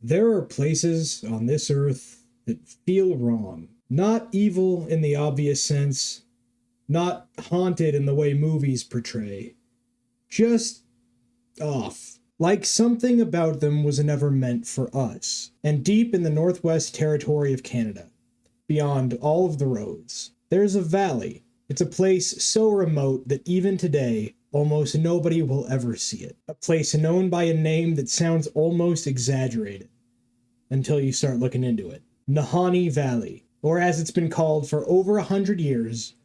There are places on this earth that feel wrong. Not evil in the obvious sense, not haunted in the way movies portray. Just off. Like something about them was never meant for us. And deep in the Northwest Territory of Canada, beyond all of the roads, there's a valley. It's a place so remote that even today, almost nobody will ever see it. A place known by a name that sounds almost exaggerated until you start looking into it. Nahanni Valley, or as it's been called for over 100 years,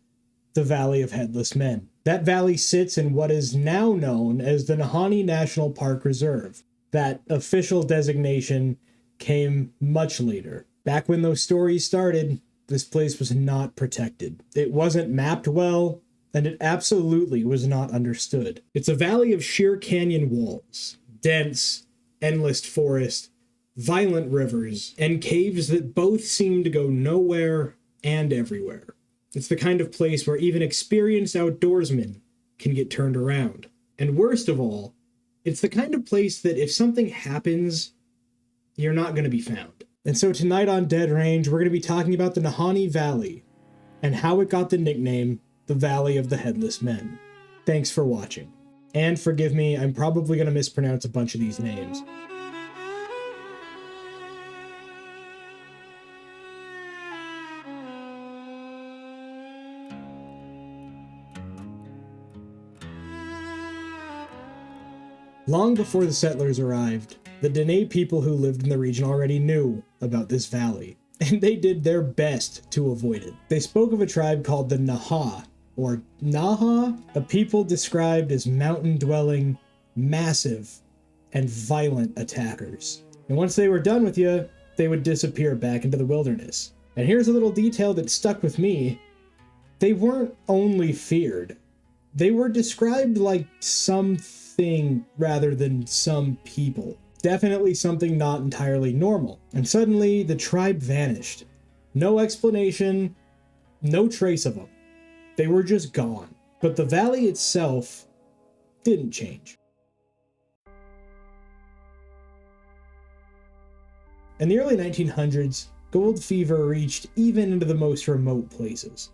the Valley of Headless Men. That valley sits in what is now known as the Nahanni National Park Reserve. That official designation came much later. Back when those stories started, this place was not protected. It wasn't mapped well, and it absolutely was not understood. It's a valley of sheer canyon walls, dense, endless forest, violent rivers, and caves that both seem to go nowhere and everywhere. It's the kind of place where even experienced outdoorsmen can get turned around. And worst of all, it's the kind of place that if something happens, you're not going to be found. And so tonight on Dead Range, we're going to be talking about the Nahanni Valley and how it got the nickname the Valley of the Headless Men. Thanks for watching. And forgive me, I'm probably going to mispronounce a bunch of these names. Long before the settlers arrived, the Dene people who lived in the region already knew about this valley, and they did their best to avoid it. They spoke of a tribe called the Naha, or Naha, a people described as mountain-dwelling, massive, and violent attackers. And once they were done with you, they would disappear back into the wilderness. And here's a little detail that stuck with me. They weren't only feared. They were described like something rather than some people. Definitely something not entirely normal. And suddenly, the tribe vanished. No explanation, no trace of them. They were just gone. But the valley itself didn't change. In the early 1900s, gold fever reached even into the most remote places.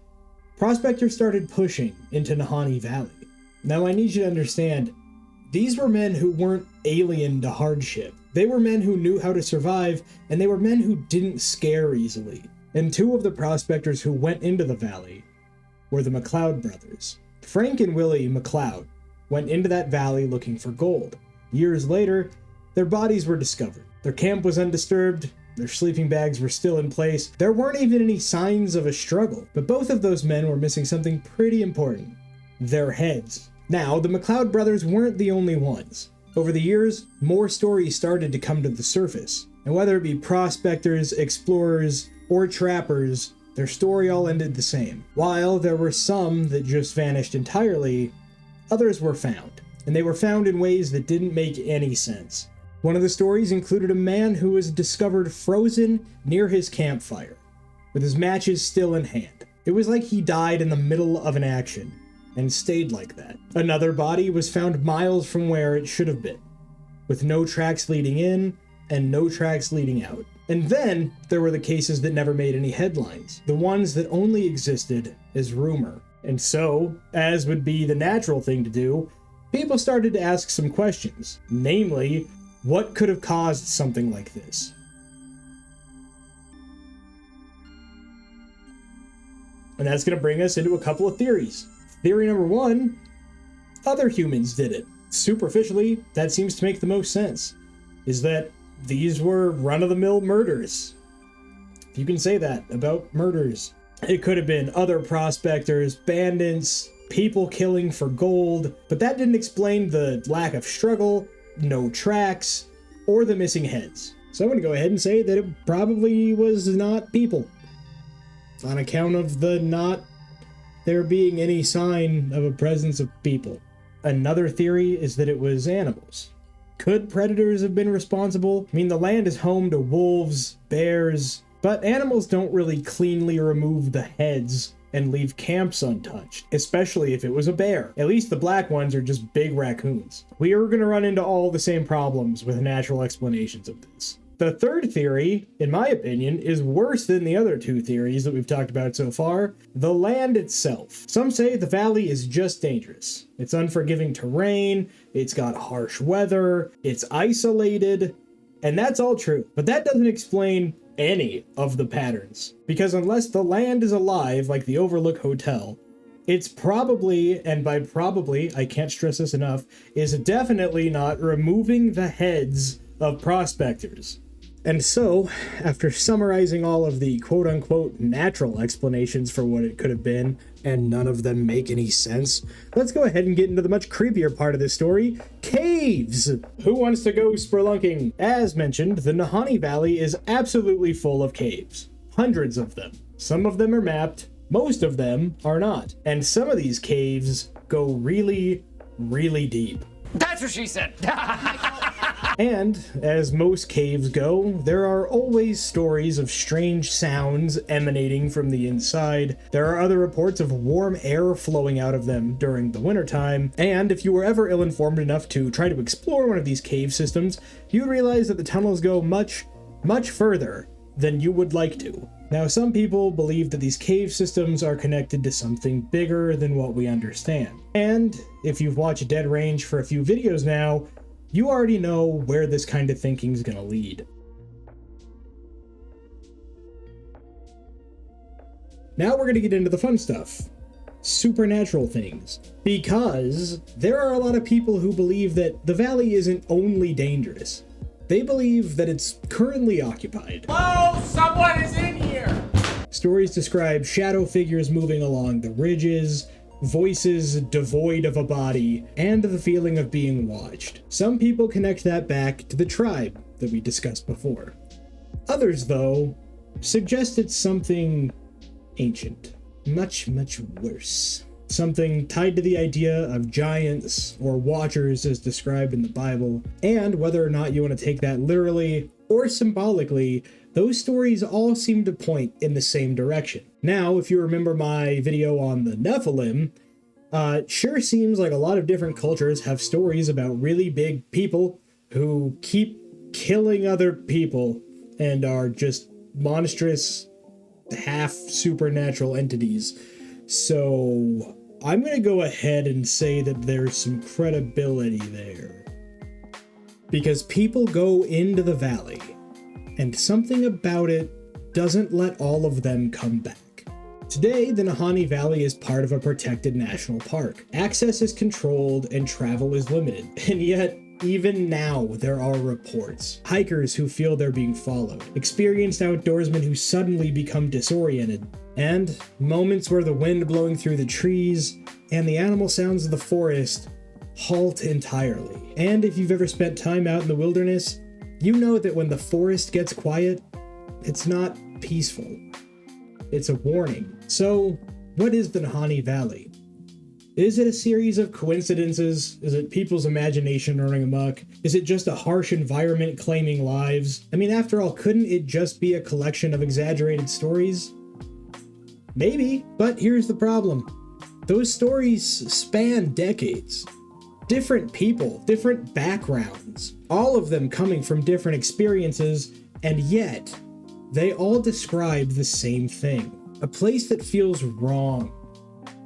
Prospectors started pushing into Nahanni Valley. Now I need you to understand, these were men who weren't alien to hardship. They were men who knew how to survive, and they were men who didn't scare easily. And two of the prospectors who went into the valley were the McLeod brothers. Frank and Willie McLeod went into that valley looking for gold. Years later, their bodies were discovered. Their camp was undisturbed, their sleeping bags were still in place. There weren't even any signs of a struggle, but both of those men were missing something pretty important: their heads. Now, the McLeod brothers weren't the only ones. Over the years, more stories started to come to the surface, and whether it be prospectors, explorers, or trappers, their story all ended the same. While there were some that just vanished entirely, others were found, and they were found in ways that didn't make any sense. One of the stories included a man who was discovered frozen near his campfire, with his matches still in hand. It was like he died in the middle of an action, and stayed like that. Another body was found miles from where it should have been, with no tracks leading in and no tracks leading out. And then there were the cases that never made any headlines, the ones that only existed as rumor. And so, as would be the natural thing to do, people started to ask some questions, namely, what could have caused something like this? And that's going to bring us into a couple of theories. Theory number one, other humans did it. Superficially, that seems to make the most sense, is that these were run-of-the-mill murders. If you can say that about murders. It could have been other prospectors, bandits, people killing for gold, but that didn't explain the lack of struggle, no tracks, or the missing heads. So I'm going to go ahead and say that it probably was not people, on account of the not there being any sign of a presence of people. Another theory is that it was animals. Could predators have been responsible? I mean, the land is home to wolves, bears, but animals don't really cleanly remove the heads and leave camps untouched, especially if it was a bear. At least the black ones are just big raccoons. We are going to run into all the same problems with natural explanations of this. The third theory, in my opinion, is worse than the other two theories that we've talked about so far. The land itself. Some say the valley is just dangerous. It's unforgiving terrain, it's got harsh weather, it's isolated, and that's all true. But that doesn't explain any of the patterns. Because unless the land is alive, like the Overlook Hotel, it's probably, and by probably, I can't stress this enough, is definitely not removing the heads of prospectors. And so, after summarizing all of the quote-unquote natural explanations for what it could have been, and none of them make any sense, let's go ahead and get into the much creepier part of this story, caves! Who wants to go spelunking? As mentioned, the Nahanni Valley is absolutely full of caves. Hundreds of them. Some of them are mapped, most of them are not. And some of these caves go really, really deep. That's what she said! And, as most caves go, there are always stories of strange sounds emanating from the inside. There are other reports of warm air flowing out of them during the wintertime, and if you were ever ill-informed enough to try to explore one of these cave systems, you'd realize that the tunnels go much, much further than you would like to. Now, some people believe that these cave systems are connected to something bigger than what we understand. And if you've watched Dead Range for a few videos now, you already know where this kind of thinking is going to lead. Now we're going to get into the fun stuff. Supernatural things. Because there are a lot of people who believe that the valley isn't only dangerous. They believe that it's currently occupied. Oh, someone is in here! Stories describe shadow figures moving along the ridges, voices devoid of a body, and the feeling of being watched. Some people connect that back to the tribe that we discussed before. Others, though, suggest it's something ancient. Much, much worse. Something tied to the idea of giants or watchers as described in the Bible, and whether or not you want to take that literally or symbolically, those stories all seem to point in the same direction. Now, if you remember my video on the Nephilim, it sure seems like a lot of different cultures have stories about really big people who keep killing other people and are just monstrous, half supernatural entities. So I'm going to go ahead and say that there's some credibility there. Because people go into the valley, and something about it doesn't let all of them come back. Today, the Nahanni Valley is part of a protected national park. Access is controlled and travel is limited, and yet, even now, there are reports. Hikers who feel they're being followed, experienced outdoorsmen who suddenly become disoriented, and moments where the wind blowing through the trees and the animal sounds of the forest halt entirely. And if you've ever spent time out in the wilderness, you know that when the forest gets quiet, it's not peaceful. It's a warning. So, what is the Nahanni Valley? Is it a series of coincidences? Is it people's imagination running amok? Is it just a harsh environment claiming lives? I mean, after all, couldn't it just be a collection of exaggerated stories? Maybe, but here's the problem. Those stories span decades. Different people, different backgrounds, all of them coming from different experiences, and yet they all describe the same thing. A place that feels wrong,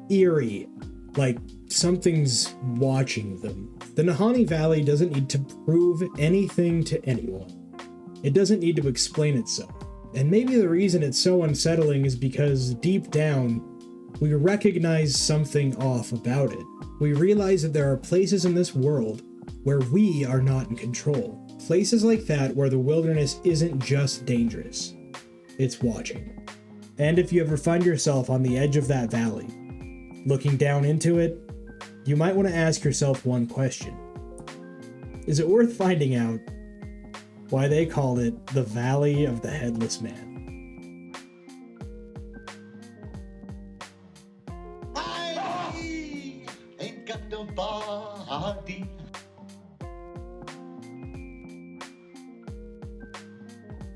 eerie, like something's watching them. The Nahanni Valley doesn't need to prove anything to anyone. It doesn't need to explain itself. And maybe the reason it's so unsettling is because deep down, we recognize something off about it. We realize that there are places in this world where we are not in control. Places like that where the wilderness isn't just dangerous, it's watching. And if you ever find yourself on the edge of that valley, looking down into it, you might want to ask yourself one question. Is it worth finding out why they called it the Valley of the Headless Man?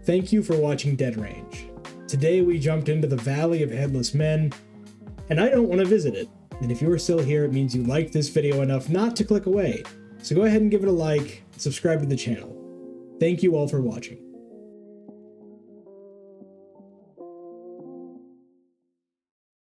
Thank you for watching Dead Range. Today we jumped into the Valley of Headless Men, and I don't want to visit it. And if you are still here, it means you liked this video enough not to click away. So go ahead and give it a like, and subscribe to the channel. Thank you all for watching.